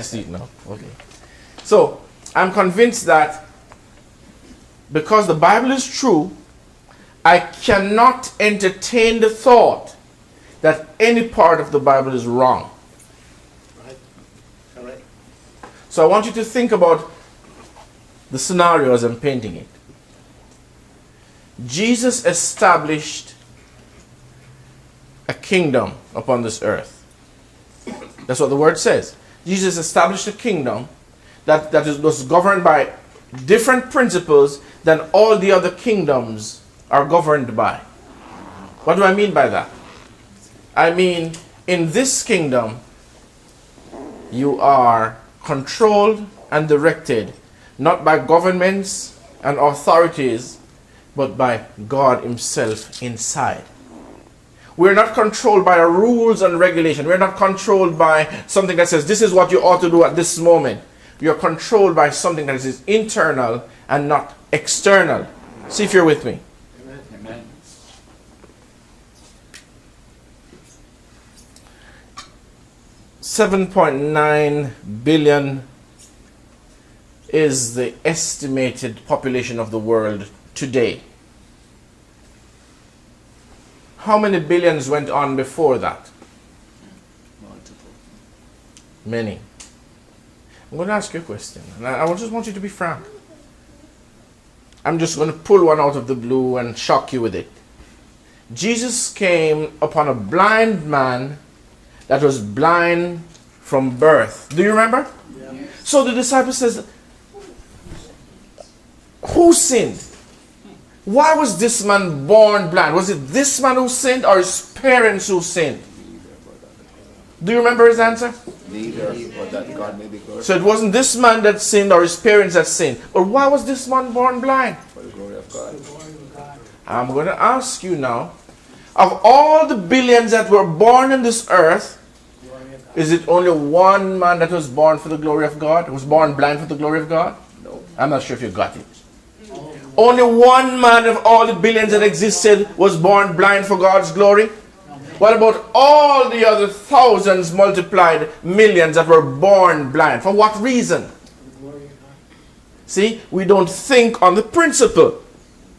I see it now. Okay. So, I'm convinced that because the Bible is true, I cannot entertain the thought that any part of the Bible is wrong. Right. Correct. So I want you to think about the scenario as I'm painting it. Jesus established a kingdom upon this earth. That's what the word says. Jesus established a kingdom that was governed by different principles than all the other kingdoms are governed by. What do I mean by that? I mean, in this kingdom, you are controlled and directed not by governments and authorities, but by God Himself inside. We're not controlled by rules and regulation. We're not controlled by something that says this is what you ought to do at this moment. You're controlled by something that is internal and not external. See if you're with me. Amen. Amen. $7.9 billion is the estimated population of the world today. How many billions went on before that? Multiple. Many. I'm going to ask you a question, and I just want you to be frank. I'm just going to pull one out of the blue and shock you with it. Jesus came upon a blind man that was blind from birth. Do you remember? Yeah. So the disciple says, who sinned? Why was this man born blind? Was it this man who sinned or his parents who sinned? Do you remember his answer? Neither, but that God may be glorified So it wasn't this man that sinned or his parents that sinned. But why was this man born blind? for the glory of God. I'm going to ask you now, of all the billions that were born in this earth, is it only one man that was born for the glory of God? Was born blind for the glory of God? No. I'm not sure if you got it. Only one man of all the billions that existed was born blind for God's glory? What about all the other thousands multiplied millions that were born blind? For what reason? See, we don't think on the principle.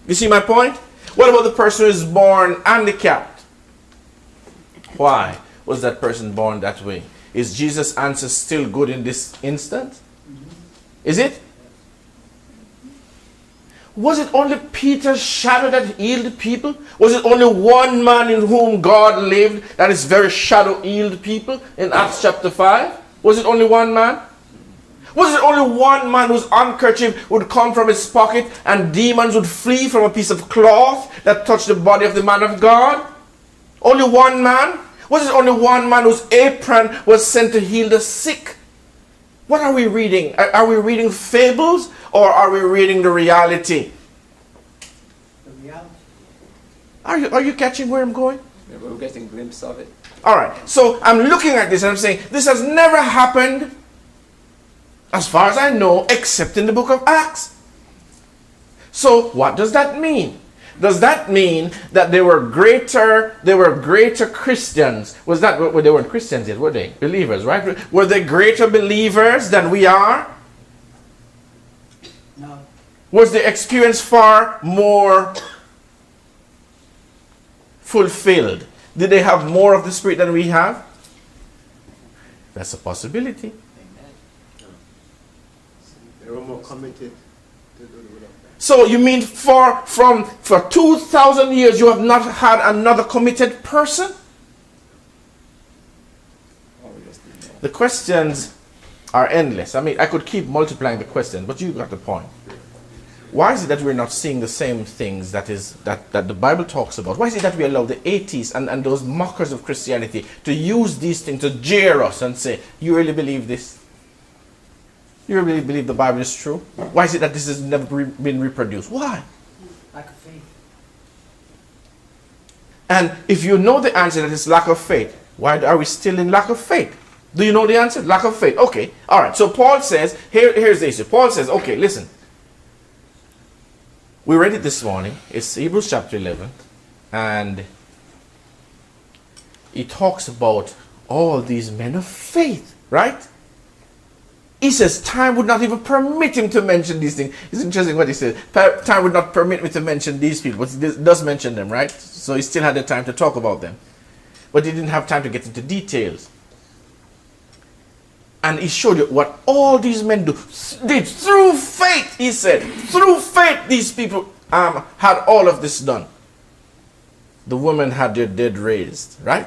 You see my point? What about the person who is born handicapped? Why was that person born that way? Is Jesus' answer still good in this instant? Is it? Was it only Peter's shadow that healed people? Was it only one man in whom God lived that his very shadow healed people in Acts chapter 5? Was it only one man? Was it only one man whose handkerchief would come from his pocket and demons would flee from a piece of cloth that touched the body of the man of God? Only one man? Was it only one man whose apron was sent to heal the sick? What are we reading? Are we reading fables or are we reading the reality? The reality. Are you catching where I'm going? Yeah, we're getting a glimpse of it. Alright, so I'm looking at this and I'm saying, this has never happened, as far as I know, except in the book of Acts. So what does that mean? Does that mean that they were greater Christians? Was that, well, they weren't Christians yet, were they? Believers, right? Were they greater believers than we are? No. Was the experience far more fulfilled? Did they have more of the Spirit than we have? That's a possibility. They were more committed to do the will of God. So you mean for 2,000 years you have not had another committed person? Oh, we just didn't know. The questions are endless. I mean, I could keep multiplying the questions, but you got the point. Why is it that we're not seeing the same things that the Bible talks about? Why is it that we allow the atheists and those mockers of Christianity to use these things to jeer us and say, you really believe this? You really believe the Bible is true? Why is it that this has never been reproduced? Why? Lack of faith. And if you know the answer that is lack of faith, why are we still in lack of faith? Do you know the answer? Lack of faith. Okay. All right. So Paul says, here's the issue. Paul says, okay, listen. We read it this morning. It's Hebrews chapter 11. And he talks about all these men of faith, right? He says time would not even permit him to mention these things. It's interesting what he said. Time would not permit me to mention these people, but he does mention them, right? So he still had the time to talk about them. But he didn't have time to get into details. And he showed you what all these men did through faith, he said. Through faith, these people had all of this done. The woman had their dead raised, right?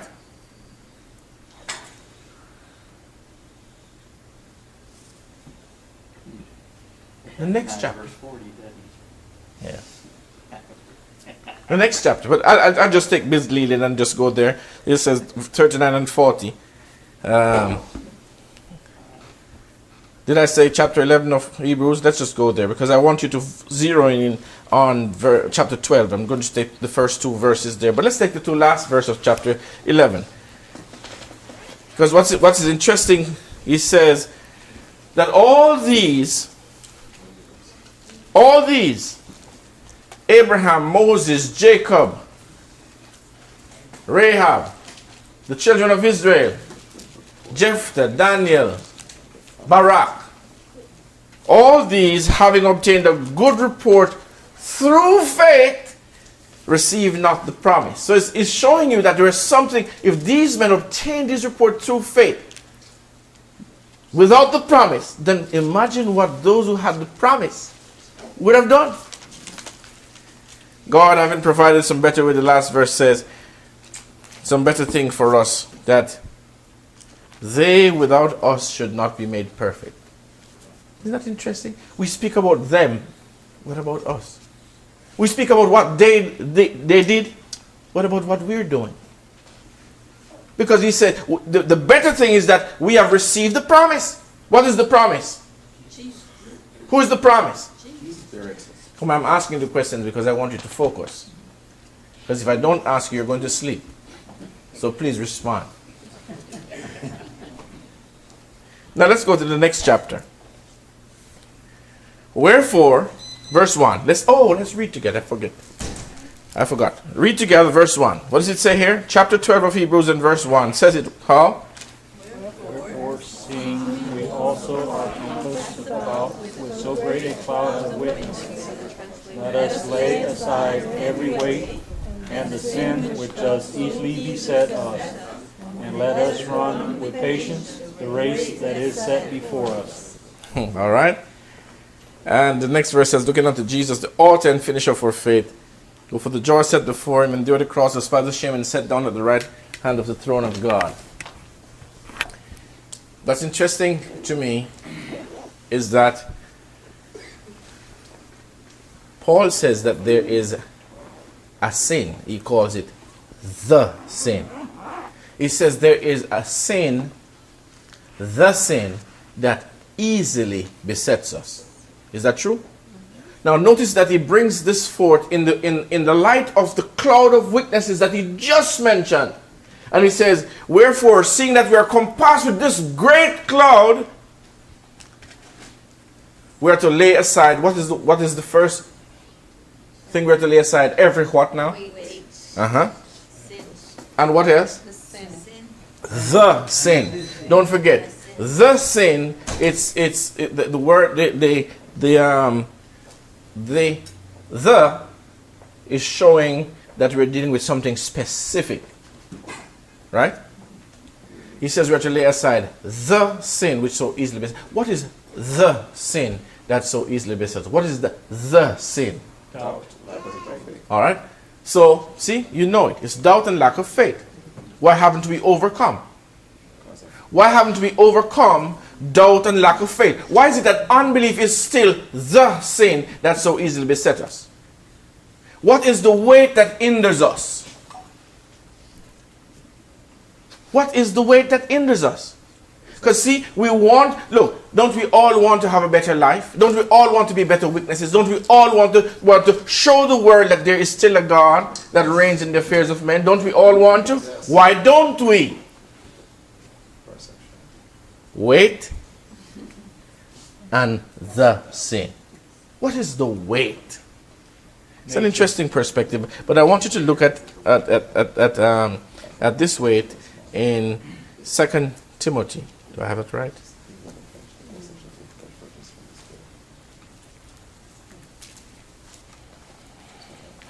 The next chapter. Verse 40, doesn't Yeah. The next chapter. But I'll just take Biz Leland and just go there. It says 39 and 40. Did I say chapter 11 of Hebrews? Let's just go there because I want you to zero in on chapter 12. I'm going to take the first two verses there. But let's take the two last verses of chapter 11. Because what's interesting, he says that all these, Abraham, Moses, Jacob, Rahab, the children of Israel, Jephthah, Daniel, Barak, all these, having obtained a good report through faith, receive not the promise. So it's showing you that there is something, if these men obtained this report through faith, without the promise, then imagine what those who had the promise would have done. God, having provided some better way, the last verse says, some better thing for us, that they without us should not be made perfect. Isn't that interesting? We speak about them. What about us? We speak about what they did. What about what we're doing? Because he said, the better thing is that we have received the promise. What is the promise? Jesus. Who is the promise? Jesus. Come on, I'm asking the questions because I want you to focus. Because if I don't ask you, you're going to sleep. So please respond. Now let's go to the next chapter. Wherefore, verse 1. Let's read together. I forgot. Read together verse 1. What does it say here? Chapter 12 of Hebrews and verse 1. Says it how? Wherefore, seeing we also are compassed about with so great a cloud of witnesses, let us lay aside every weight and the sin which does easily beset us, and let us run with patience the race that is set before us. All right. And the next verse says, looking unto Jesus, the author and finisher of our faith, who for the joy set before him endured the cross, despised the shame, and sat down at the right hand of the throne of God. What's interesting to me is that Paul says that there is a sin. He calls it the sin. He says there is a sin, the sin, that easily besets us. Is that true? Now notice that he brings this forth in the light of the cloud of witnesses that he just mentioned. And he says, wherefore, seeing that we are compassed with this great cloud, we are to lay aside, what is the first thing we are to lay aside? Every what now? Wait. Uh-huh. Sin. And what else? The sin. The sin. Don't forget. The sin, the word, the is showing that we're dealing with something specific. Right? He says we are to lay aside the sin which so easily besets. What is the sin that so easily besets? What is the sin? Doubt. All right? So, see, you know it. It's doubt and lack of faith. Why haven't we overcome? Why haven't we overcome doubt and lack of faith? Why is it that unbelief is still the sin that so easily besets us? What is the weight that hinders us? What is the weight that hinders us? Because see, don't we all want to have a better life? Don't we all want to be better witnesses? Don't we all want to show the world that there is still a God that reigns in the affairs of men? Don't we all want to? Yes. Why don't we? Weight and the sin. What is the weight? It's an interesting perspective, but I want you to look at this weight in 2 Timothy. Do I have it right?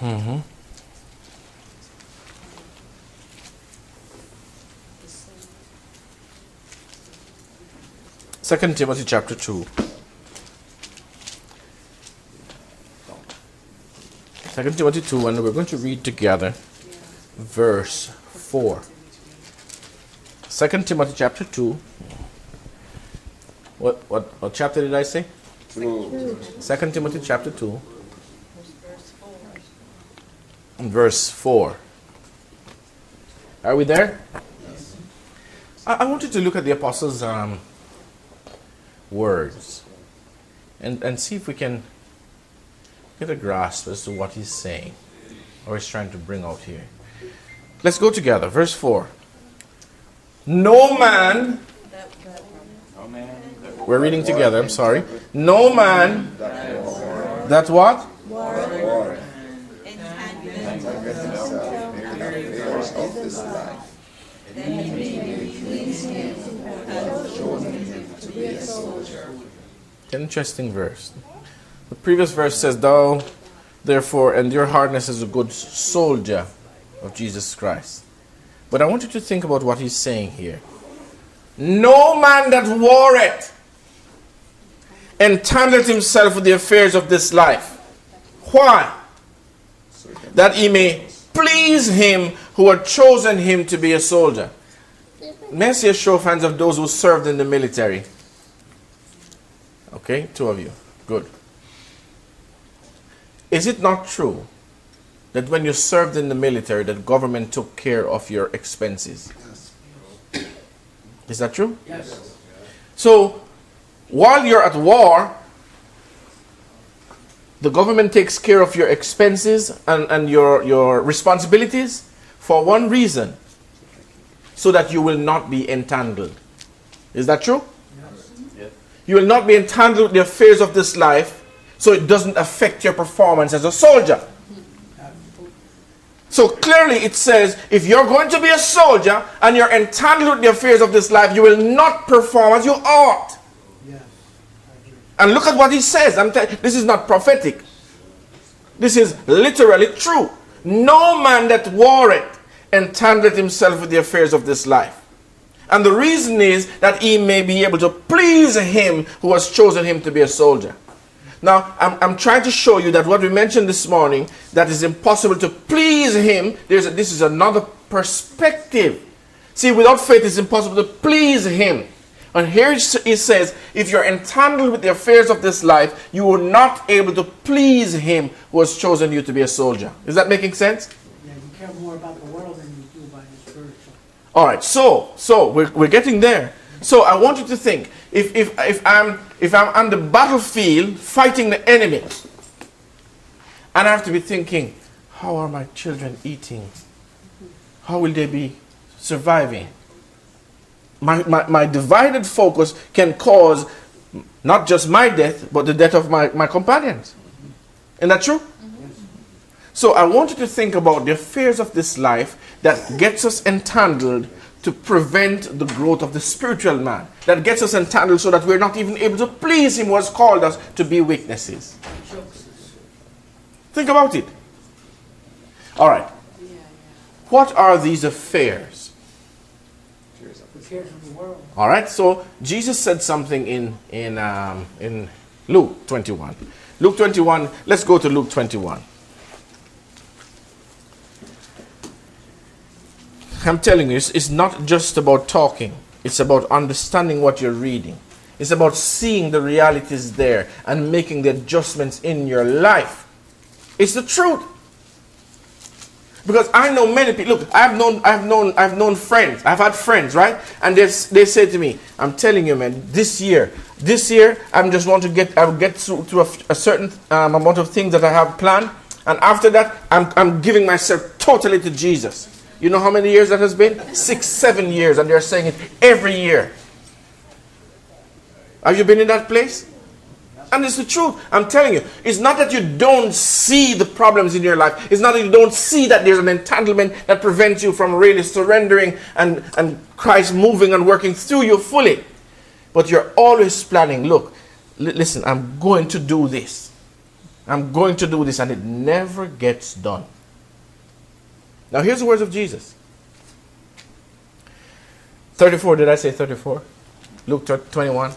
Mm-hmm. 2 Timothy chapter 2. 2 Timothy 2, and we're going to read together verse 4. 2 Timothy chapter 2. What chapter did I say? 2 Timothy chapter 2. And verse 4. Are we there? Yes. I want you to look at the apostles' words and see if we can get a grasp as to what he's saying or he's trying to bring out here. Let's go together. Verse 4. No man, we're reading together, I'm sorry. No man that what? Interesting verse. The previous verse says, thou therefore endure hardness as a good soldier of Jesus Christ. But I want you to think about what he's saying here. No man that warreth entangleth himself with the affairs of this life. Why? That he may please him who had chosen him to be a soldier. May I see a show of hands of those who served in the military? Okay, 2 of you. Good. Is it not true that when you served in the military, that government took care of your expenses? Yes. Is that true? Yes. So, while you're at war, the government takes care of your expenses and your responsibilities for one reason, so that you will not be entangled. Is that true? Yes. You will not be entangled with the affairs of this life, so it doesn't affect your performance as a soldier. So clearly it says, if you're going to be a soldier and you're entangled with the affairs of this life, you will not perform as you ought. Yes. And look at what he says. This is not prophetic. This is literally true. No man that warreth entangleth himself with the affairs of this life. And the reason is that he may be able to please him who has chosen him to be a soldier. Now, I'm trying to show you that what we mentioned this morning, that is impossible to please him, this is another perspective. See, without faith it's impossible to please him. And here it says, if you're entangled with the affairs of this life, you are not able to please him who has chosen you to be a soldier. Is that making sense? Yeah, you care more about the world than you do about the spiritual. All right, so we're getting there. So I want you to think, if I'm on the battlefield fighting the enemy, and I have to be thinking, how are my children eating? How will they be surviving? My divided focus can cause not just my death, but the death of my companions. Isn't that true? So I want you to think about the affairs of this life that gets us entangled to prevent the growth of the spiritual man. That gets us entangled so that we're not even able to please him who has called us to be witnesses. Think about it. All right. What are these affairs? The cares of the world. All right. So Jesus said something in Luke 21. Luke 21. Let's go to Luke 21. I'm telling you, it's not just about talking. It's about understanding what you're reading. It's about seeing the realities there and making the adjustments in your life. It's the truth. Because I know many people. Look, I've known friends. I've had friends, right? And they say to me, "I'm telling you, man, this year, I'm just want to I'll get through a certain amount of things that I have planned, and after that, I'm giving myself totally to Jesus." You know how many years that has been? 6, 7 years, and they're saying it every year. Have you been in that place? And it's the truth. I'm telling you, it's not that you don't see the problems in your life. It's not that you don't see that there's an entanglement that prevents you from really surrendering and Christ moving and working through you fully. But you're always planning, look, listen, I'm going to do this. I'm going to do this, and it never gets done. Now here's the words of Jesus. 34, did I say 34? Luke 21.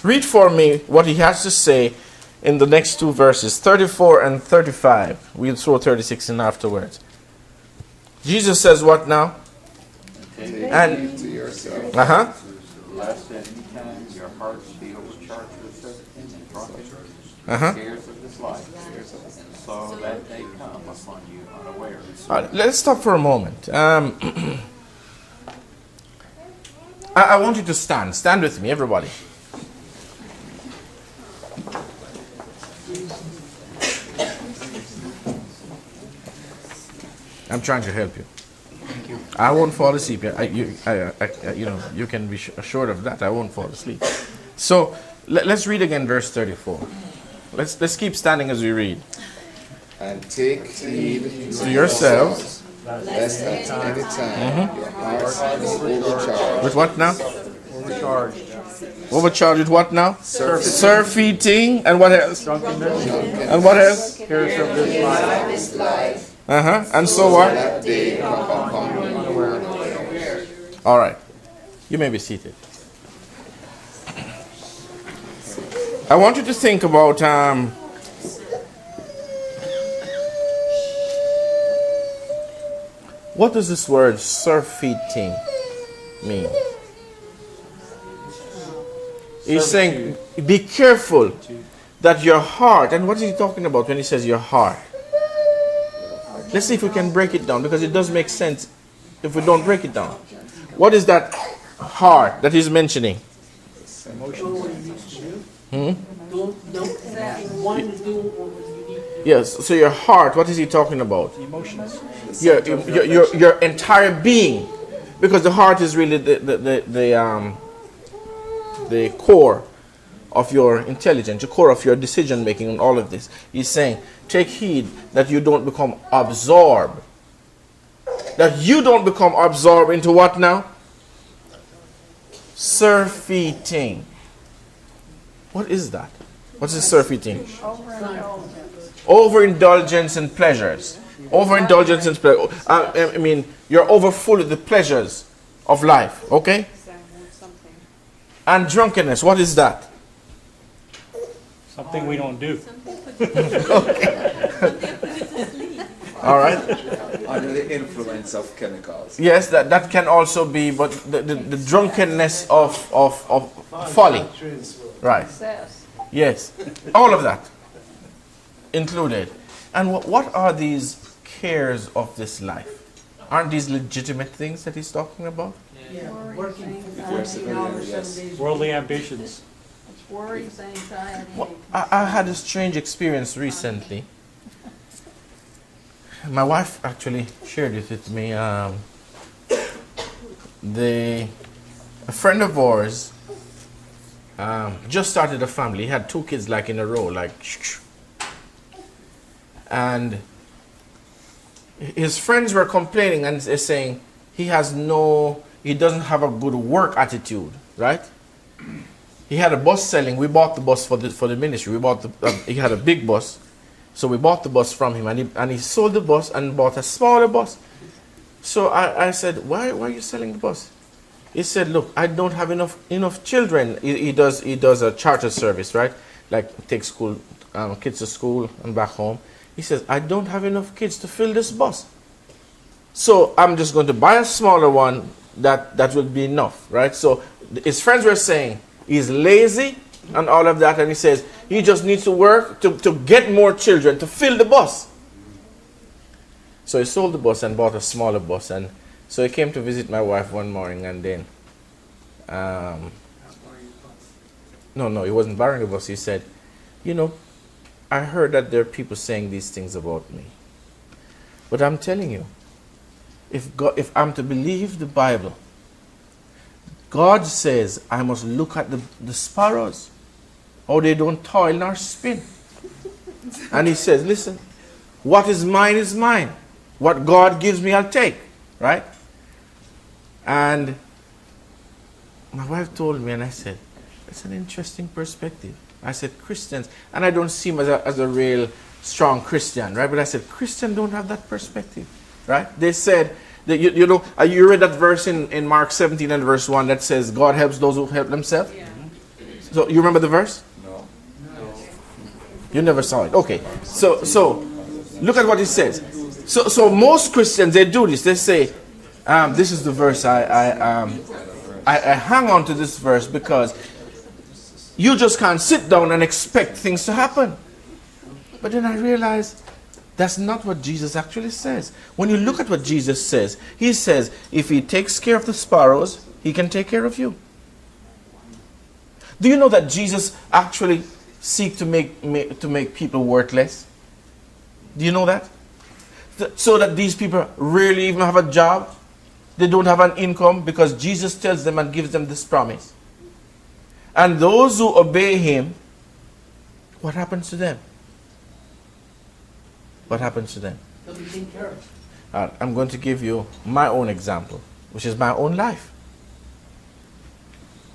Read for me what he has to say in the next two verses, 34 and 35. We'll throw 36 in afterwards. Jesus says what now? And To yourself. Lest at any time your hearts be overcharged with sympathy and drunkenness, Uh-huh. cares of this life, so that they come upon you unawares. All right, let's stop for a moment. I want you to stand. Stand with me, everybody. I'm trying to help you. I won't fall asleep. You can be assured of that. I won't fall asleep. So let's read again verse 34. Let's keep standing as we read. And take heed To yourselves. lest at any time your hearts be overcharged. With what now? Overcharged. Overcharged with what now? Surfeiting. And what else? Drunkenness. And what else? Cares of this life. And so what? That day come upon you. All right. You may be seated. I want you to think about what does this word surfeiting mean? He's saying, be careful that your heart, and what is he talking about when he says your heart? Let's see if we can break it down, because it does make sense if we don't break it down. What is that heart that he's mentioning? Don't want to do what you need. Yes, so your heart, what is he talking about? Emotions. Your entire being. Because the heart is really the core of your intelligence, the core of your decision making and all of this. He's saying, take heed that you don't become absorbed. That you don't become absorbed into what now? Surfeiting. What is that? What is surfeiting? Overindulgence in pleasures. Overindulgence in pleasures. I mean, you're overfull of the pleasures of life. Okay? And drunkenness. What is that? Something we don't do. All right. Under the influence of chemicals. Yes, that can also be, but the drunkenness of folly. Right. Yes. All of that included. And what are these cares of this life? Aren't these legitimate things that he's talking about? Yeah, working If you're a civilian, yes. Worldly ambitions. Worries, anxiety. Well, I had a strange experience recently. My wife actually shared it with me. A friend of ours just started a family. He had 2 kids like in a row, like, and his friends were complaining and saying he doesn't have a good work attitude, right? He had a bus selling. We bought the bus for the ministry. He had a big bus, so we bought the bus from him, and he sold the bus and bought a smaller bus. So I said, why are you selling the bus? He said, look, I don't have enough children. He does a charter service, right? Like take kids to school and back home. He says, I don't have enough kids to fill this bus. So I'm just going to buy a smaller one that will be enough, right? So his friends were saying he's lazy and all of that, and he says he just needs to work to get more children to fill the bus. So he sold the bus and bought a smaller bus, and so he came to visit my wife one morning, and then no, he wasn't borrowing a bus. He said, I heard that there are people saying these things about me, but I'm telling you, if I'm to believe the Bible, God says I must look at the sparrows, how they don't toil nor spin. And he says, listen, what is mine is mine. What God gives me, I'll take. Right? And my wife told me, and I said, that's an interesting perspective. I said, Christians, and I don't see him as a real strong Christian, right? But I said, Christians don't have that perspective, right? They said, that you read that verse in Mark 17 and verse 1 that says, God helps those who help themselves? Yeah. So you remember the verse? No. You never saw it. Okay. So look at what it says. So most Christians, they do this. They say, this is the verse I hang on to this verse because you just can't sit down and expect things to happen. But then I realized that's not what Jesus actually says. When you look at what Jesus says, he says, if he takes care of the sparrows, he can take care of you. Do you know that Jesus actually seeks to make people worthless? Do you know that? So that these people really even have a job. They don't have an income because Jesus tells them and gives them this promise. And those who obey him, what happens to them? What happens to them? They'll be taken care of. I'm going to give you my own example, which is my own life.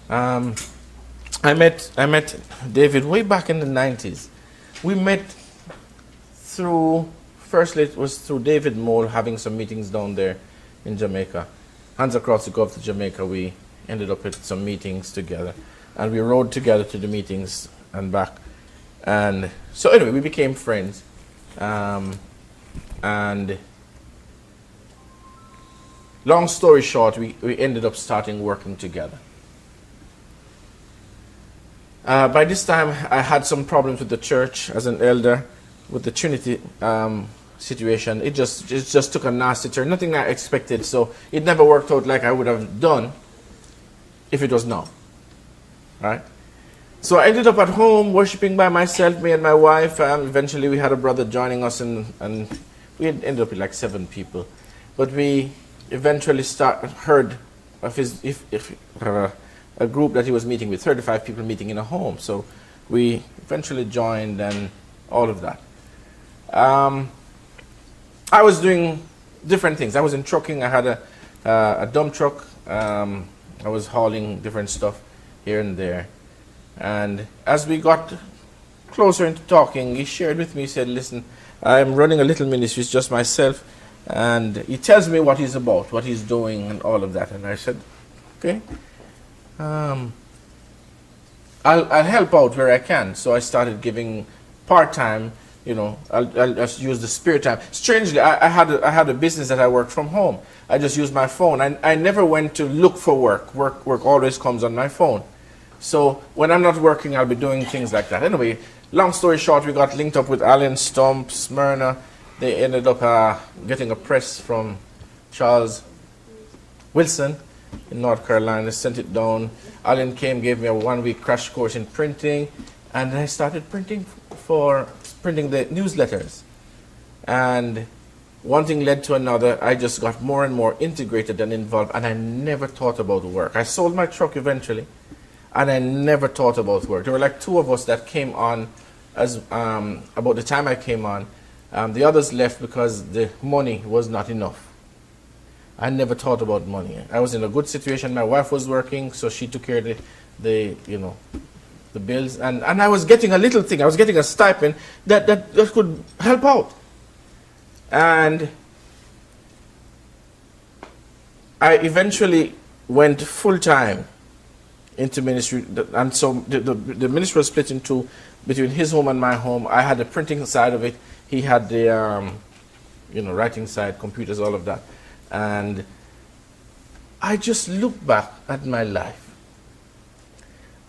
I met David way back in the 90s. We met firstly it was through David Mole having some meetings down there in Jamaica. Hands across the Gulf to Jamaica, we ended up with some meetings together. And we rode together to the meetings and back. And so anyway, we became friends. And long story short, we ended up starting working together. By this time, I had some problems with the church as an elder, with the Trinity situation. It just took a nasty turn. Nothing I expected, so it never worked out like I would have done if it was now. Right? So I ended up at home worshiping by myself, me and my wife. Eventually, we had a brother joining us, and we had ended up with like 7 people. But we eventually heard of a group that he was meeting with, 35 people meeting in a home. So we eventually joined and all of that. I was doing different things. I was in trucking. I had a dump truck. I was hauling different stuff here and there. And as we got closer into talking, he shared with me, he said, listen, I'm running a little ministry, it's just myself. And he tells me what he's about, what he's doing and all of that. And I said, okay. I'll help out where I can. So I started giving part-time, I'll just use the spare time. Strangely, I had a business that I worked from home. I just used my phone. I never went to look for work. Work always comes on my phone. So when I'm not working, I'll be doing things like that. Anyway, long story short, we got linked up with Allen Stump, Smyrna. They ended up getting a press from Charles Wilson in North Carolina, sent it down. Allen came, gave me a 1-week crash course in printing, and I started printing the newsletters. And one thing led to another. I just got more and more integrated and involved, and I never thought about work. I sold my truck eventually, and I never thought about work. There were like 2 of us that came on as about the time I came on. The others left because the money was not enough. I never thought about money. I was in a good situation. My wife was working, so she took care of the bills, and I was getting a little thing. I was getting a stipend that could help out. And I eventually went full time into ministry, and so the ministry was split in 2 between his home and my home. I had the printing side of it. He had the writing side, computers, all of that. And I just look back at my life,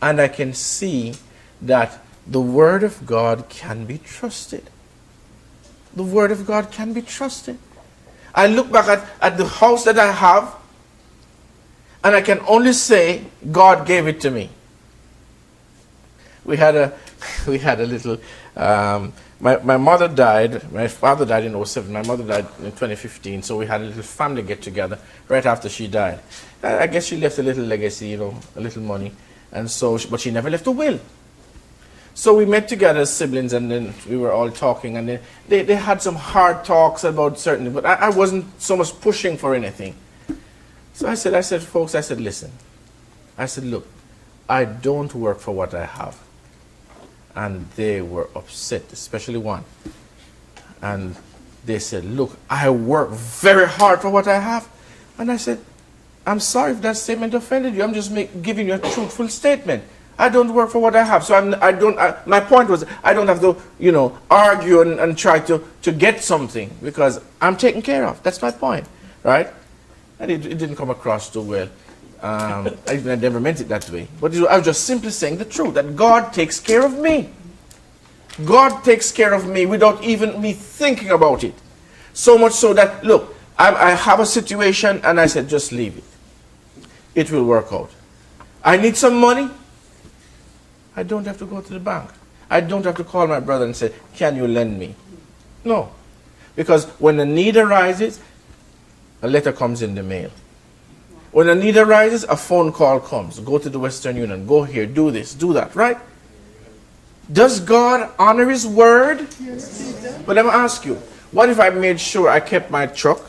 and I can see that the Word of God can be trusted. The Word of God can be trusted. I look back at the house that I have, and I can only say God gave it to me. We had a little. My mother died. My father died in 2007. My mother died in 2015. So we had a little family get together right after she died. I guess she left a little legacy, a little money, and so. But she never left a will. So we met together as siblings, and then we were all talking, and then they had some hard talks about certain. But I wasn't so much pushing for anything. So I said, folks, listen. I said, look, I don't work for what I have. And they were upset, especially one. And they said, look, I work very hard for what I have. And I said, I'm sorry if that statement offended you. I'm just giving you a truthful statement. I don't work for what I have. So my point was, I don't have to, argue and try to get something because I'm taken care of. That's my point, right? And it didn't come across too well. I never meant it that way. But I was just simply saying the truth, that God takes care of me. God takes care of me without even me thinking about it. So much so that, look, I have a situation and I said, just leave it. It will work out. I need some money. I don't have to go to the bank. I don't have to call my brother and say, can you lend me? No. Because when a need arises, a letter comes in the mail. When a need arises, a phone call comes. Go to the Western Union. Go here. Do this. Do that. Right? Does God honor His word? Yes, he does. But let me ask you, what if I made sure I kept my truck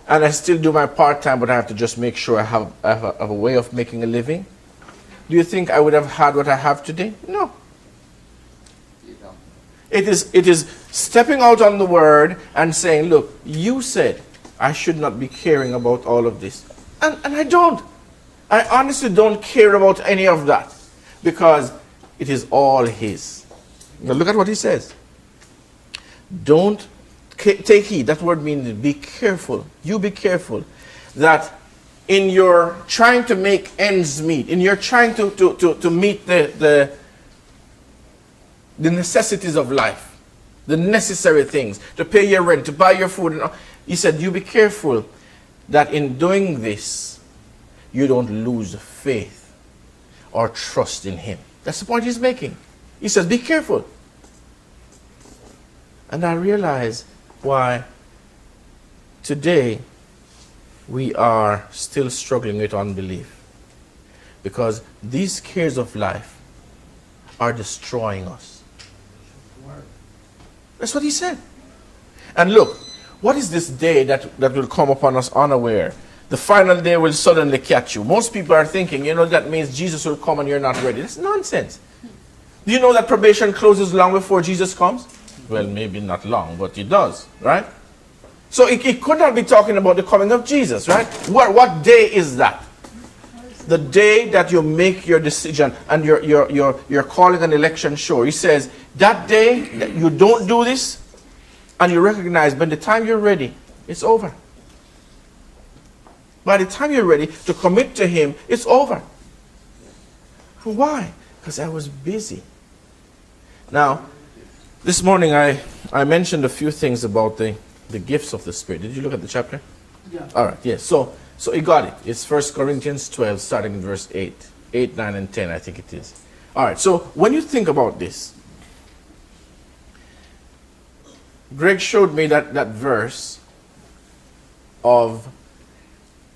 and I still do my part-time, but I have to just make sure I have a way of making a living? Do you think I would have had what I have today? No. You don't. It is stepping out on the word and saying, look, you said I should not be caring about all of this. And I don't. I honestly don't care about any of that because it is all His. Now look at what He says. Don't take heed. That word means be careful. You be careful that in your trying to make ends meet, in your trying to meet the necessities of life, the necessary things, to pay your rent, to buy your food. He said, you be careful that in doing this, you don't lose faith or trust in Him. That's the point He's making. He says, be careful. And I realize why today we are still struggling with unbelief. Because these cares of life are destroying us. That's what He said. And look, what is this day that will come upon us unaware? The final day will suddenly catch you. Most people are thinking, that means Jesus will come and you're not ready. That's nonsense. Do you know that probation closes long before Jesus comes? Well, maybe not long, but it does, right? So it could not be talking about the coming of Jesus, right? What day is that? The day that you make your decision and you're calling an election sure. He says, that day that you don't do this and you recognize by the time you're ready, it's over. By the time you're ready to commit to Him, it's over. Why? Because I was busy. Now, this morning I mentioned a few things about the gifts of the Spirit. Did you look at the chapter? Yeah. All right, yes. So you got it. It's 1 Corinthians 12, starting in verse 8, 9, and 10, I think it is. All right, so when you think about this, Greg showed me that verse of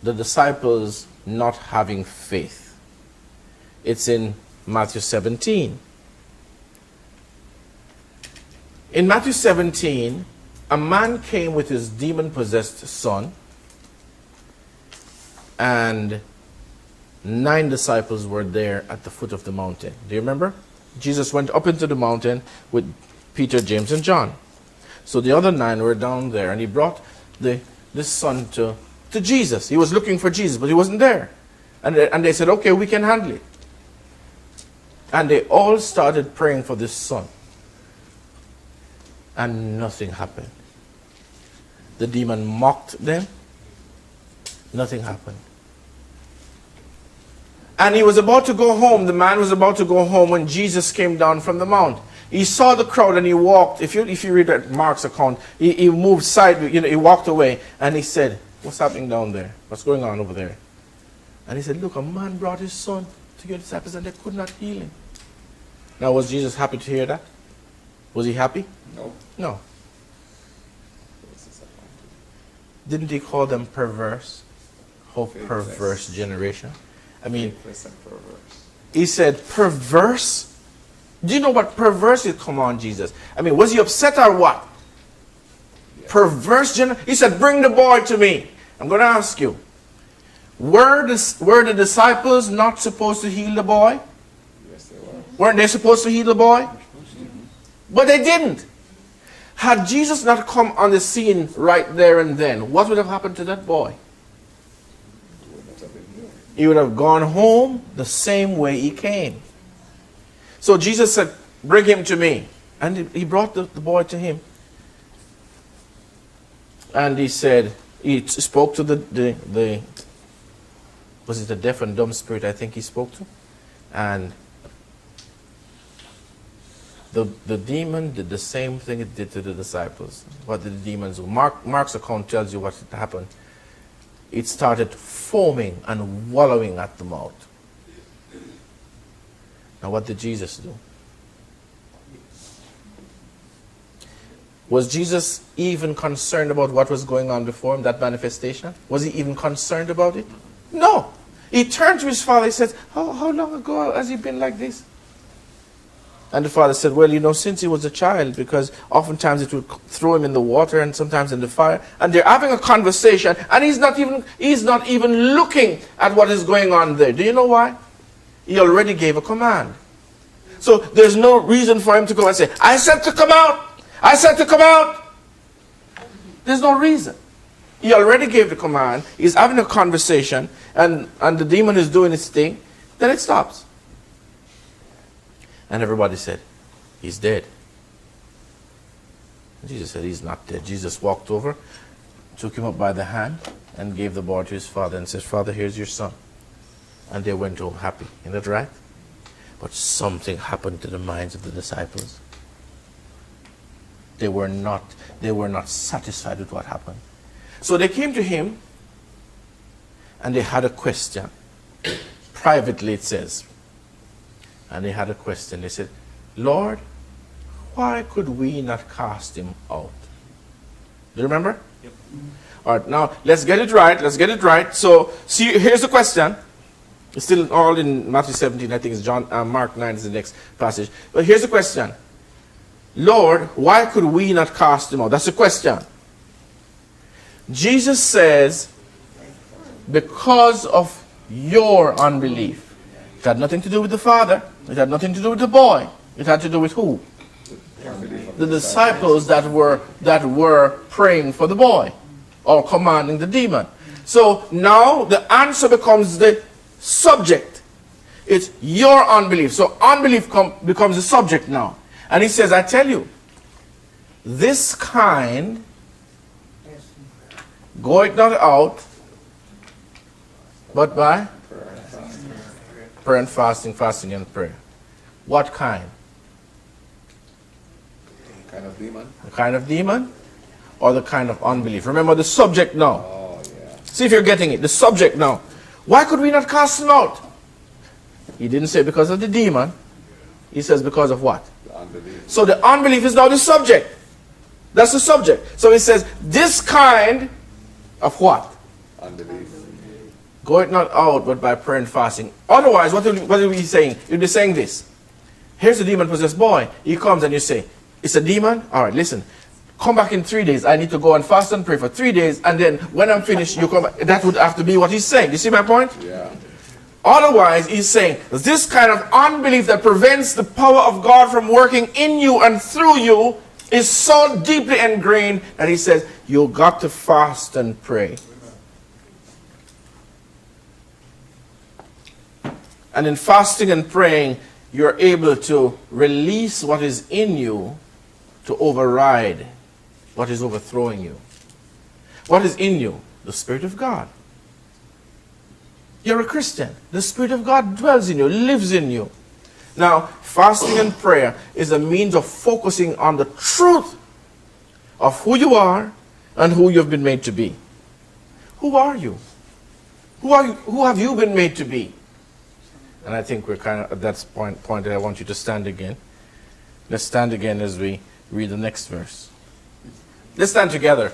the disciples not having faith. It's in Matthew 17. In Matthew 17, a man came with his demon-possessed son, and 9 disciples were there at the foot of the mountain. Do you remember? Jesus went up into the mountain with Peter, James, and John. So the other 9 were down there, and he brought this son to Jesus. He was looking for Jesus, but he wasn't there. And they said, okay, we can handle it. And they all started praying for this son. And nothing happened. The demon mocked them. Nothing happened. And he was about to go home. The man was about to go home when Jesus came down from the mount. He saw the crowd and he walked. If you read Mark's account, he moved sideways. He walked away and he said, "What's happening down there? What's going on over there?" And he said, "Look, a man brought his son to your disciples and they could not heal him." Now, was Jesus happy to hear that? Was he happy? No. No. Didn't he call them perverse? Oh, perverse generation. I mean, he said, perverse? Do you know what perverse is? Come on, Jesus. I mean, was he upset or what? Yeah. Perverse generation. He said, bring the boy to me. I'm going to ask you, were the disciples not supposed to heal the boy? Yes, they were. Weren't they supposed to heal the boy? But they didn't. Had Jesus not come on the scene right there and then, what would have happened to that boy? He would have gone home the same way he came. So Jesus said, bring him to me. And he brought the boy to him. And he said, he spoke to the was it the deaf and dumb spirit I think he spoke to? And the demon did the same thing it did to the disciples. What did the demons do? Mark's account tells you what happened. It started foaming and wallowing at the mouth. Now what did Jesus do? Was Jesus even concerned about what was going on before him, that manifestation? Was he even concerned about it? No. He turned to his father, he said, how long ago has he been like this? And the father said, well, since he was a child, because oftentimes it would throw him in the water and sometimes in the fire. And they're having a conversation, and he's not even looking at what is going on there. Do you know why? He already gave a command. So there's no reason for him to go and say, I said to come out. I said to come out. There's no reason. He already gave the command. He's having a conversation, and the demon is doing its thing. Then it stops. And everybody said, he's dead. And Jesus said, he's not dead. Jesus walked over, took him up by the hand, and gave the boy to his father and said, Father, here's your son. And they went home happy. Isn't that right? But something happened to the minds of the disciples. They were not satisfied with what happened. So they came to him, and they had a question. Privately, it says. And they had a question. They said, Lord, why could we not cast him out? Do you remember? Yep. All right, now let's get it right. Let's get it right. So, see, here's the question. It's still all in Matthew 17. I think it's Mark 9 is the next passage. But here's the question. Lord, why could we not cast him out? That's the question. Jesus says, because of your unbelief. It had nothing to do with the father. It had nothing to do with the boy. It had to do with who? The disciples that were praying for the boy or commanding the demon. So now the answer becomes the subject. It's your unbelief. So unbelief becomes the subject now. And he says, I tell you, this kind goeth not out but by prayer and fasting, fasting and prayer. What kind? The kind of demon? The kind of demon or the kind of unbelief? Remember the subject now. Oh, yeah. See if you're getting it. The subject now. Why could we not cast him out? He didn't say because of the demon. He says because of what? The unbelief. So the unbelief is now the subject. That's the subject. So he says, this kind of what? Unbelief. Go it not out, but by prayer and fasting. Otherwise, what will be saying? You'll be saying this. Here's the demon-possessed boy. He comes and you say, it's a demon? All right, listen. Come back in 3 days. I need to go and fast and pray for 3 days. And then when I'm finished, you come back. That would have to be what he's saying. You see my point? Yeah. Otherwise, he's saying, this kind of unbelief that prevents the power of God from working in you and through you is so deeply ingrained that he says, you got to fast and pray. And in fasting and praying, you're able to release what is in you to override what is overthrowing you. What is in you? The Spirit of God. You're a Christian. The Spirit of God dwells in you, lives in you. Now, fasting and prayer is a means of focusing on the truth of who you are and who you've been made to be. Who are you? Who are you? Who have you been made to be? And I think we're kind of at that point that I want you to stand again. Let's stand again as we read the next verse. Let's stand together.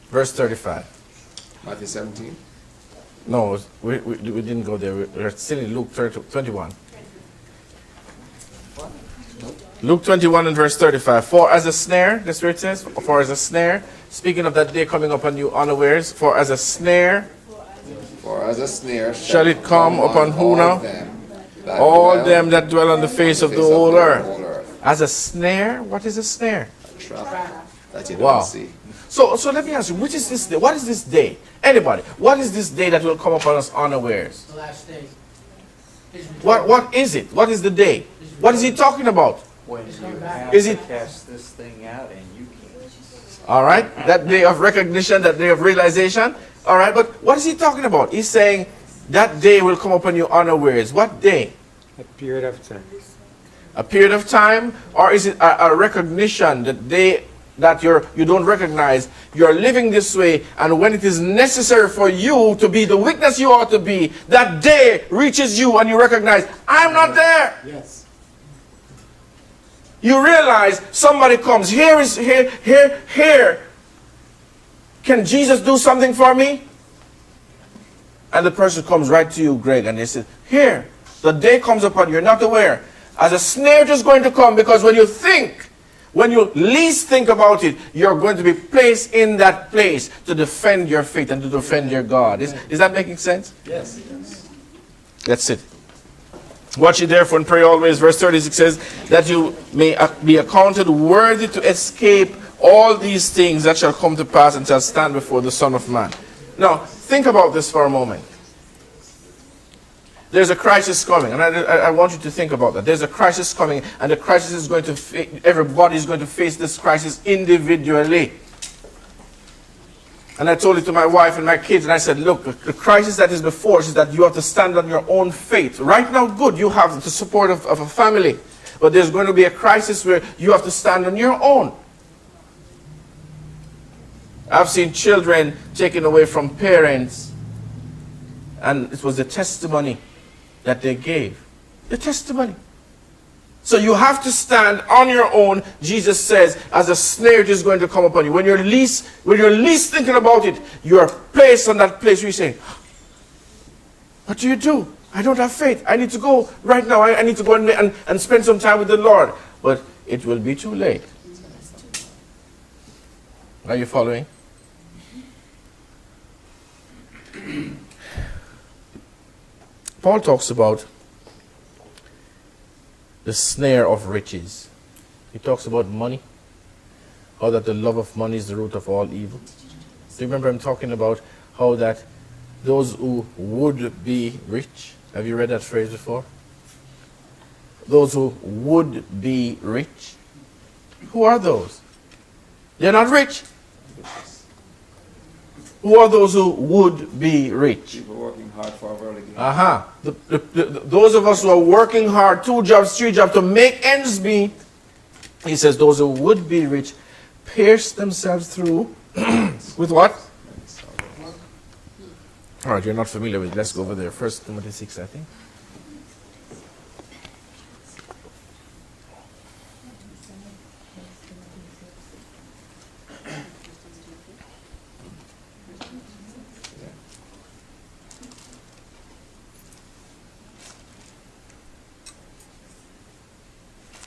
Verse 35. Matthew 17. No, we didn't go there. We're still in Luke 21. Luke 21 and verse 35. For as a snare, that's where it says, for as a snare, speaking of that day coming upon you unawares, for as a snare For as a snare shall it come upon who now? All All them that dwell on the face of the whole earth. earth. As a snare? What is a snare? A trap that you Wow. don't see. So let me ask you, which is this day? What is this day? Anybody, what is this day that will come upon us unawares? The last day. What is it? What is the day? What is he talking about? When you have Is to it- cast this thing out and you can't. All right, that day of recognition, that day of realization. All right, but what is he talking about? He's saying that day will come upon you unawares. What day? A period of time. A period of time, or is it a recognition that you don't recognize? You're living this way, and when it is necessary for you to be the witness you ought to be, that day reaches you, and you recognize, I'm not there. Yes. You realize somebody comes. Here. Can Jesus do something for me? And the person comes right to you, Greg, and they say, here. The day comes upon you. You're not aware. As a snare just going to come, because when you least think about it, you're going to be placed in that place to defend your faith and to defend your God. Is that making sense? Yes. That's it. Watch ye therefore and pray always. Verse 36 says that you may be accounted worthy to escape all these things that shall come to pass and shall stand before the Son of Man. Now, think about this for a moment. There's a crisis coming, and I want you to think about that. There's a crisis coming, and the crisis is going to, everybody is going to face this crisis individually. And I told it to my wife and my kids, and I said, look, the crisis that is before us is that you have to stand on your own faith. Right now, good, you have the support of a family. But there's going to be a crisis where you have to stand on your own. I've seen children taken away from parents, and it was the testimony that they gave. The testimony. So you have to stand on your own. Jesus says, as a snare it is going to come upon you. When you're least thinking about it, you are placed on that place where you say, what do you do? I don't have faith. I need to go right now. I need to go and spend some time with the Lord. But it will be too late. Are you following? Paul talks about the snare of riches. He talks about money, how that the love of money is the root of all evil. Do you remember him talking about how that those who would be rich, have you read that phrase before? Those who would be rich. Who are those? They're not rich. Who are those who would be rich? People working hard for a worldly gain. Those of us who are working hard, 2 jobs, 3 jobs, to make ends meet, he says, those who would be rich pierce themselves through with what? All right, you're not familiar with it. Let's go over there. 1 Timothy 6, I think.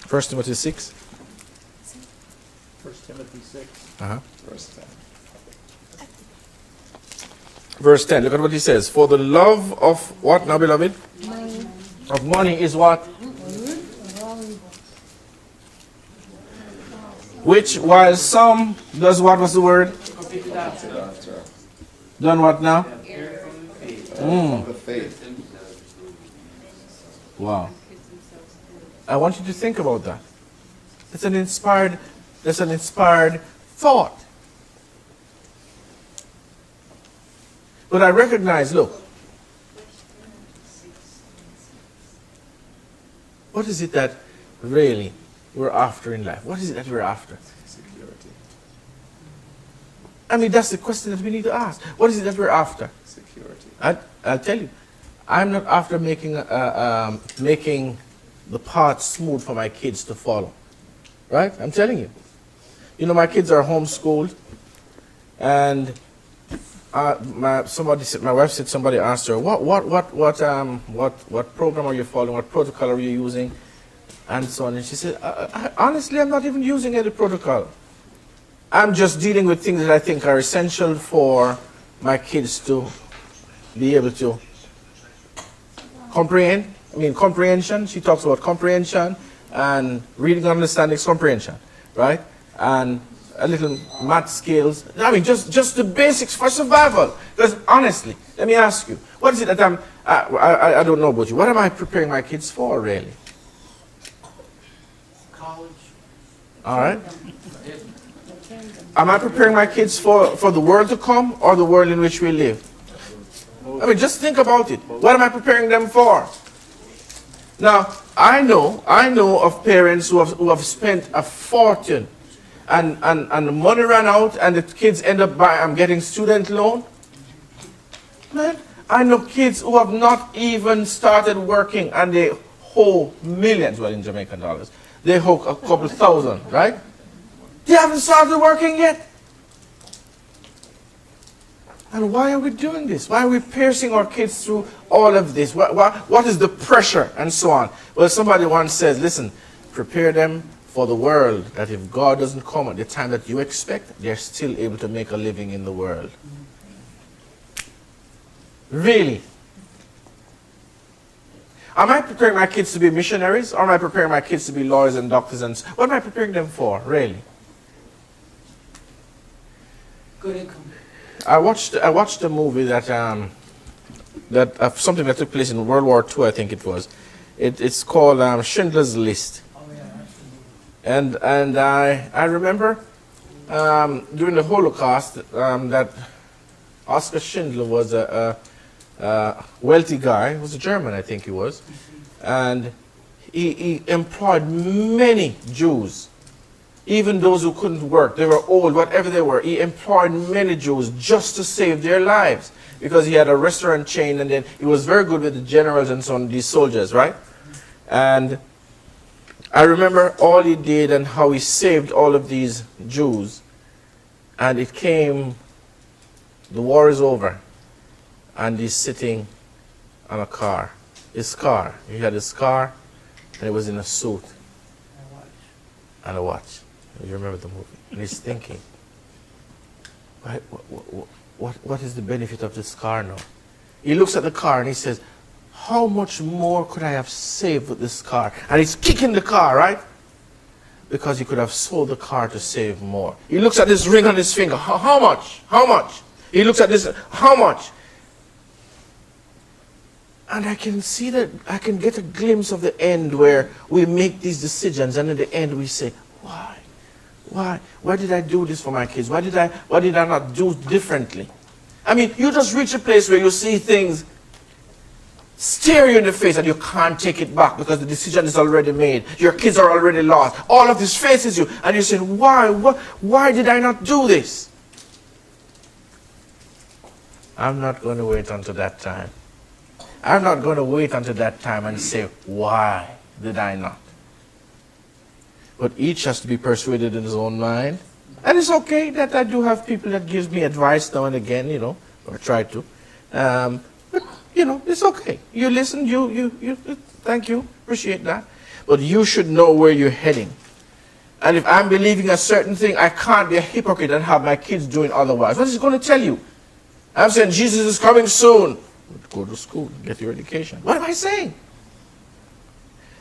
First Timothy 6. 1 Timothy 6. Verse 10. Verse 10. Look at what he says. For the love of what now, beloved? Money. Of money is what? Which while some does what was the word? Done what now? The faith. Wow. I want you to think about that. It's an inspired thought. But I recognize, look, what is it that really we're after in life? What is it that we're after? Security. I mean, that's the question that we need to ask. What is it that we're after? Security. I'll tell you, I'm not after making the path smooth for my kids to follow. Right? I'm telling you. You know, my kids are homeschooled, and my wife said somebody asked her, what program are you following? What protocol are you using? and so on. And she said, honestly, I'm not even using any protocol. I'm just dealing with things that I think are essential for my kids to be able to comprehend. I mean, comprehension. She talks about comprehension and reading, understanding, comprehension, right? And a little math skills. I mean, just the basics for survival. Because honestly, let me ask you, what is it that I don't know about you. What am I preparing my kids for, really? College. All right. Am I preparing my kids for the world to come or the world in which we live? I mean, just think about it. What am I preparing them for? Now, I know of parents who have spent a fortune and the money ran out and the kids end up getting student loan. Man, I know kids who have not even started working and they owe millions, well, in Jamaican dollars. They owe a couple thousand, right? They haven't started working yet. And why are we doing this? Why are we piercing our kids through all of this? What is the pressure and so on? Well, somebody once says, listen, prepare them for the world that if God doesn't come at the time that you expect, they're still able to make a living in the world. Really? Am I preparing my kids to be missionaries or am I preparing my kids to be lawyers and doctors? And what am I preparing them for, really? Good income. I watched a movie that something that took place in World War II, I think it was. It's called Schindler's List. Oh yeah, that's the movie. And I remember during the Holocaust that Oskar Schindler was a wealthy guy. He was a German, I think he was, and he employed many Jews. Even those who couldn't work, they were old, whatever they were, he employed many Jews just to save their lives. Because he had a restaurant chain and then he was very good with the generals and so on, these soldiers, right? And I remember all he did and how he saved all of these Jews. And it came, the war is over. And he's sitting on a car. His car, he had his car and he was in a suit and a watch. You remember the movie? And he's thinking, what is the benefit of this car now? He looks at the car and he says, how much more could I have saved with this car? And he's kicking the car, right? Because he could have sold the car to save more. He looks at this ring on his finger. How much? How much? He looks at this, how much? And I can see that, I can get a glimpse of the end where we make these decisions and in the end we say, why? Why did I do this for my kids? Why did I not do differently? I mean, you just reach a place where you see things stare you in the face and you can't take it back because the decision is already made. Your kids are already lost. All of this faces you and you say, why did I not do this? I'm not going to wait until that time. I'm not going to wait until that time and say, why did I not? But each has to be persuaded in his own mind. And it's okay that I do have people that gives me advice now and again, or try to. But, it's okay. You listen, you thank you, appreciate that. But you should know where you're heading. And if I'm believing a certain thing, I can't be a hypocrite and have my kids doing otherwise. What is it going to tell you? I'm saying Jesus is coming soon. Go to school, get your education. What am I saying?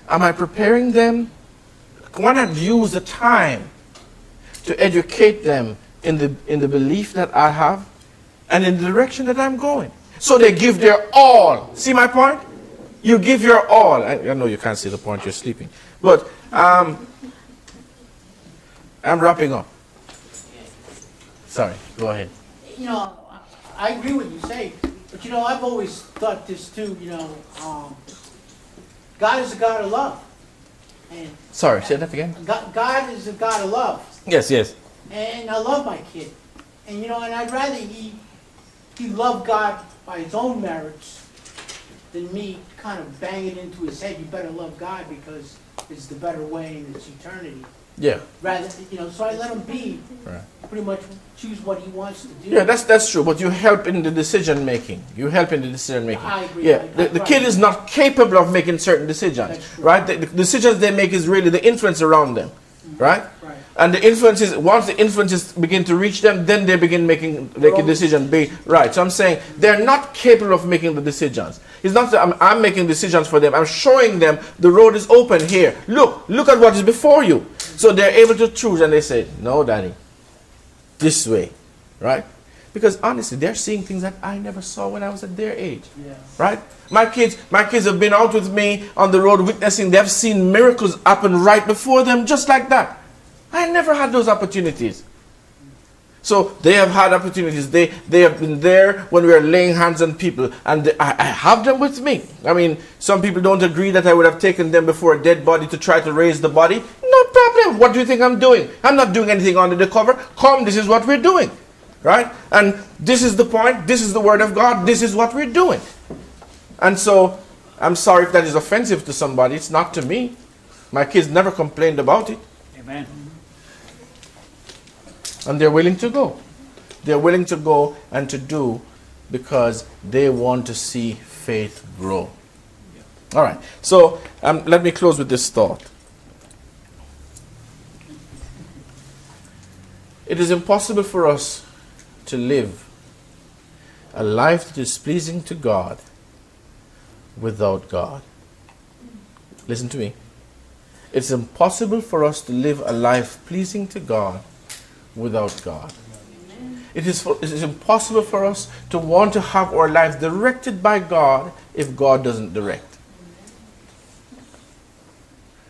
Am I preparing them? Why not use the time to educate them in the belief that I have and in the direction that I'm going? So they give their all. See my point? You give your all. I know you can't see the point, you're sleeping. But I'm wrapping up. Sorry, go ahead. I agree with you say, but I've always thought this too, God is a God of love. And Sorry, say that again. God is a God of love. Yes. And I love my kid. And I'd rather he loved God by his own merits than me kind of bang it into his head, you better love God because it's the better way and it's eternity. Yeah. Rather, so I let him be Right. pretty much choose what he wants to do. Yeah, that's true. But you help in the decision making. You help in the decision making. I agree. Yeah, the kid is not capable of making certain decisions, That's true. right? The decisions they make is really the influence around them, right? Right. And the influences, once the influences begin to reach them, then they begin making a decision. Right. So I'm saying they're not capable of making the decisions. It's not that I'm making decisions for them. I'm showing them the road is open here. Look at what is before you. So they're able to choose, and they say, no, Daddy, this way, right? Because honestly, they're seeing things that I never saw when I was at their age, right? My kids have been out with me on the road witnessing. They've seen miracles happen right before them, just like that. I never had those opportunities. So they have had opportunities. They have been there when we are laying hands on people, and I have them with me. I mean, some people don't agree that I would have taken them before a dead body to try to raise the body. No problem. What do you think I'm doing? I'm not doing anything under the cover. Come, this is what we're doing, right? And this is the point. This is the word of God. This is what we're doing. And so, I'm sorry if that is offensive to somebody. It's not to me. My kids never complained about it. Amen. And they're willing to go. They're willing to go and to do because they want to see faith grow. All right. So let me close with this thought. It is impossible for us to live a life that is pleasing to God without God. Listen to me. It's impossible for us to live a life pleasing to God without God. It is impossible for us to want to have our lives directed by God if God doesn't direct.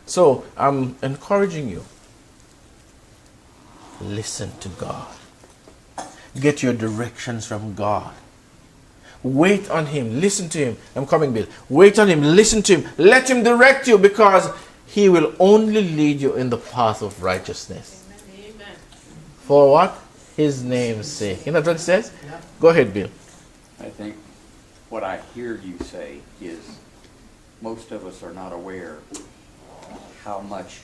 So I'm encouraging you. Listen to God. Get your directions from God. Wait on Him. Listen to Him. I'm coming, Bill. Wait on Him. Listen to Him. Let Him direct you, because He will only lead you in the path of righteousness. For what? His name's sake. You know what it says? Yeah. Go ahead, Bill. I think what I hear you say is most of us are not aware how much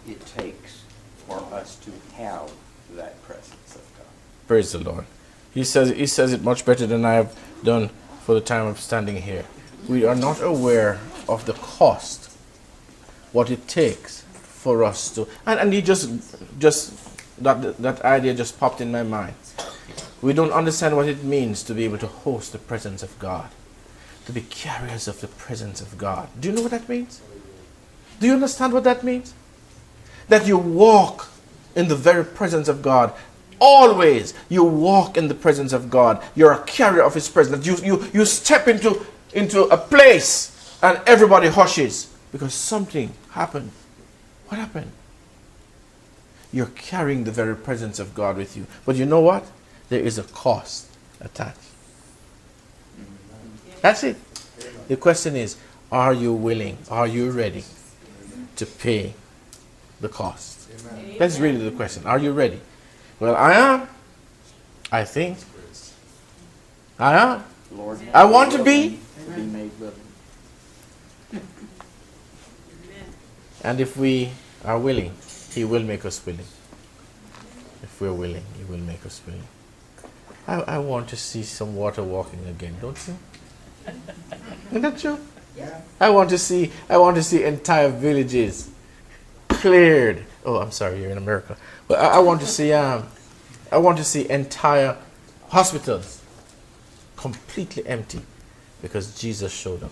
it takes for us to have that presence of God. Praise the Lord. He says it much better than I have done for the time of standing here. We are not aware of the cost, what it takes for us to, and he just that idea just popped in my mind. We don't understand what it means to be able to host the presence of God, to be carriers of the presence of God. Do you know what that means? Do you understand what that means? That you walk in the very presence of God. Always you walk in the presence of God. You're a carrier of His presence. You step into a place and everybody hushes because something happened. What happened? You're carrying the very presence of God with you. But you know what? There is a cost attached. That's it. The question is, are you willing? Are you ready to pay the cost? That's really the question. Are you ready? Well, I am. I think. I am. Lord, I want to be. made living. And if we are willing, He will make us willing. If we're willing, He will make us willing. I want to see some water walking again, don't you? Isn't that true? Yeah. I want to see entire villages cleared. Oh, I'm sorry, you're in America. But I want to see entire hospitals completely empty because Jesus showed up.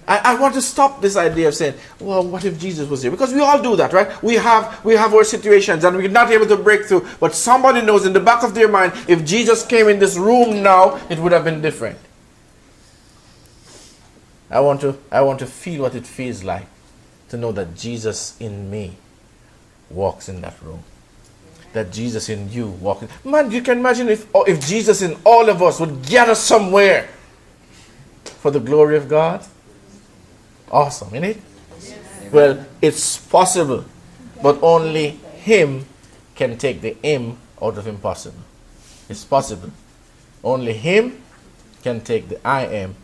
I want to stop this idea of saying, well, what if Jesus was here? Because we all do that, right? We have our situations and we're not able to break through. But somebody knows in the back of their mind, if Jesus came in this room now, it would have been different. I want to feel what it feels like to know that Jesus in me walks in that room. That Jesus in you walks. Man, you can imagine if Jesus in all of us would gather somewhere for the glory of God. Awesome, isn't it? Yes. Well, it's possible, but only Him can take the M out of impossible. It's possible. Only Him can take the I am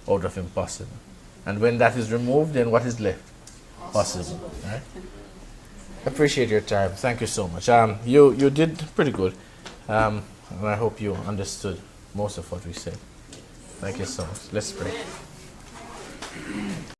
out of impossible. And when that is removed, then what is left? Possible. Right? Appreciate your time. Thank you so much. You did pretty good, and I hope you understood most of what we said. Thank you so much. Let's pray.